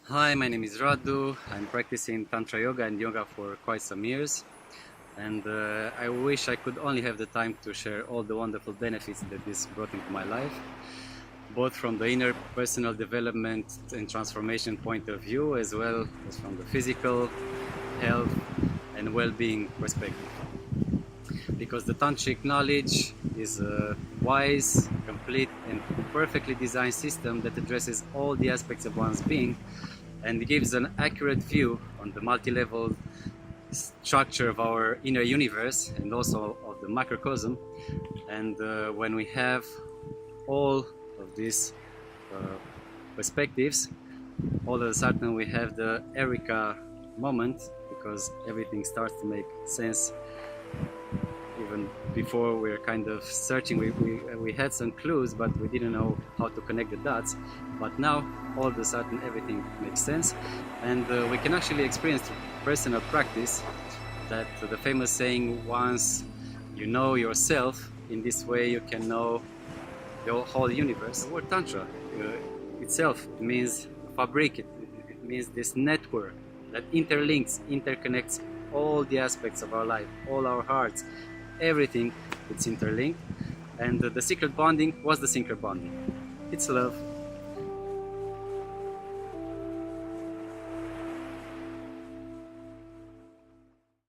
Hi, my name is Radu. I'm practicing Tantra yoga and yoga for quite some years. And I wish I could only have the time to share all the wonderful benefits that this brought into my life, both from the inner personal development and transformation point of view, as well as from the physical health and well-being perspective. Because the tantric knowledge is a wise, complete and perfectly designed system that addresses all the aspects of one's being and gives an accurate view on the multi-level structure of our inner universe and also of the macrocosm. And when we have all of these uh, perspectives, all of a sudden we have the Eureka moment, because everything starts to make sense. Even before we were kind of searching, we had some clues, but we didn't know how to connect the dots. But now, all of a sudden, everything makes sense, and we can actually experience through personal practice that the famous saying, once you know yourself, in this way you can know the whole universe. The word Tantra itself means fabric, it means this network that interlinks, interconnects all the aspects of our life, all our hearts, everything. It's interlinked. And the secret bonding was the secret bonding. It's love.